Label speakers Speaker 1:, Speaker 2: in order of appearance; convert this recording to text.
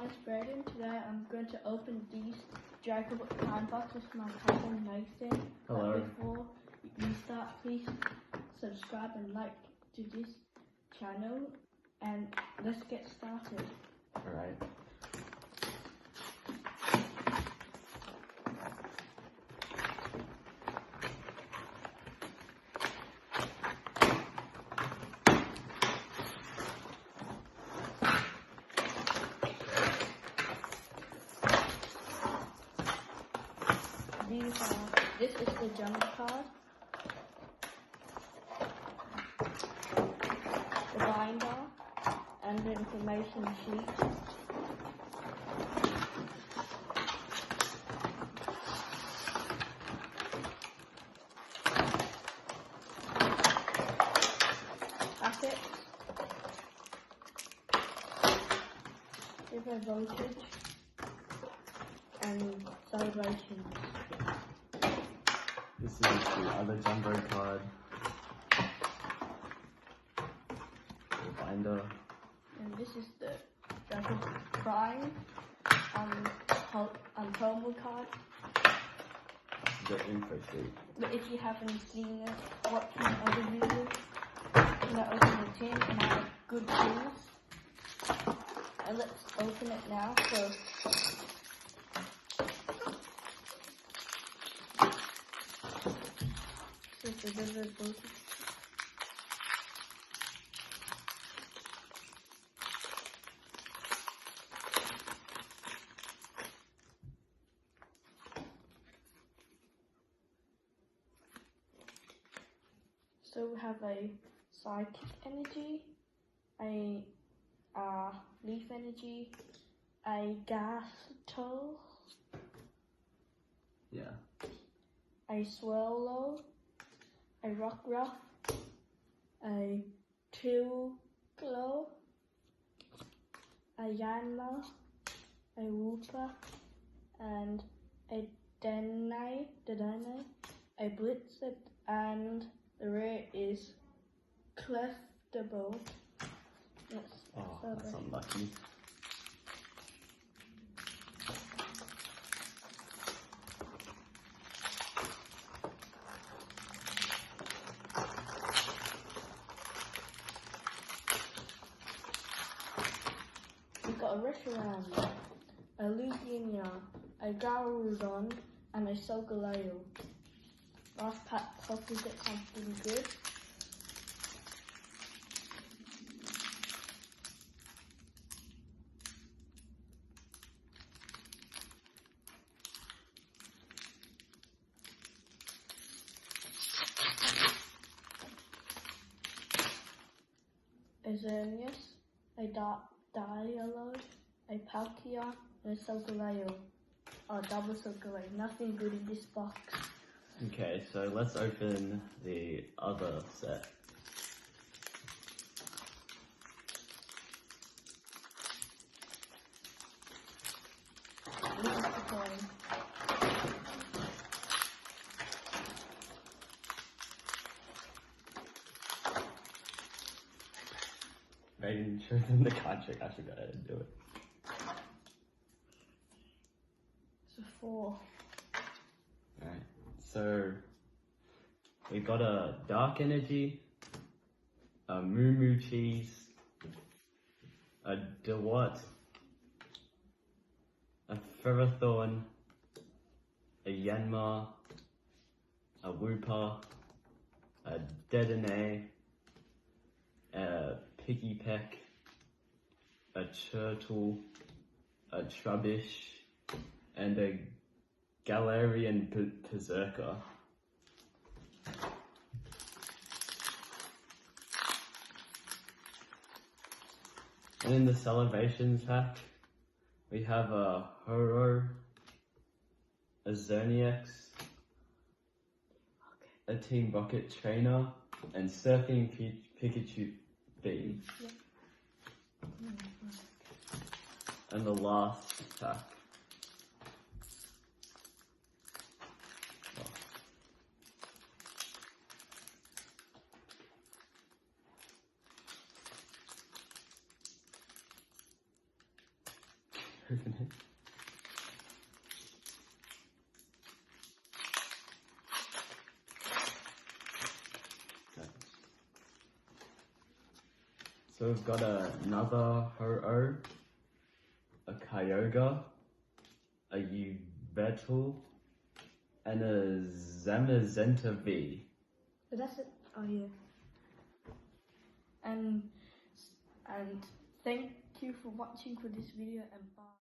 Speaker 1: it's Braden. Today I'm going to open these Drapult Prime Box with my cousin Nathan.
Speaker 2: Hello.
Speaker 1: But before you start, please subscribe and like to this channel, and let's get started.
Speaker 2: Alright.
Speaker 1: This is the jump card, the binder, and the information sheet. Packets, different voltage, and celebrations.
Speaker 2: This is the other jumbo card. The binder.
Speaker 1: And this is the Drapult Prime promo card.
Speaker 2: The info sheet.
Speaker 1: But if you haven't seen it, watching other videos, you know, open the tin and have good tools. And let's open it now. So it's a bit of a book. So we have a psychic energy, a leaf energy, a gas toll,
Speaker 2: Yeah.
Speaker 1: a swallow, a rock ruff, a two glow, a yanma, a whooper, and a denai, a blitzed, and the rare is clefable.
Speaker 2: Oh, that's unlucky.
Speaker 1: We've got a Reshiram, a Luginia, a Garurudon, and a Solgaleo. Last pack, hopefully get something good. A Xerneas, a Dialog, a Palkia, and a Solgaleo. Oh, double Solgaleo. Nothing good in this box.
Speaker 2: Okay, so let's open the other set.
Speaker 1: This is the coin.
Speaker 2: Maybe show them the card trick. I should go ahead and do it.
Speaker 1: It's a 4.
Speaker 2: Alright, so we got a Dark Energy, a Moo Moo Cheese, a Dewat, a Ferrothorn, a Yanma, a Wooper, a Dedenne, a Picky Peck, a Turtle, a Trubbish, and a Galarian Berserker. And in the Celebrations pack, we have a Horo, a Xerneas, a Team Rocket Trainer, and Surfing Pikachu Beam.
Speaker 1: Yep.
Speaker 2: And the last pack. Open it. So we've got another Ho-Oh, a Kyogre, a Yveltal, and a Zamazenta V.
Speaker 1: But that's it. Oh yeah. And thank you for watching for this video, and bye.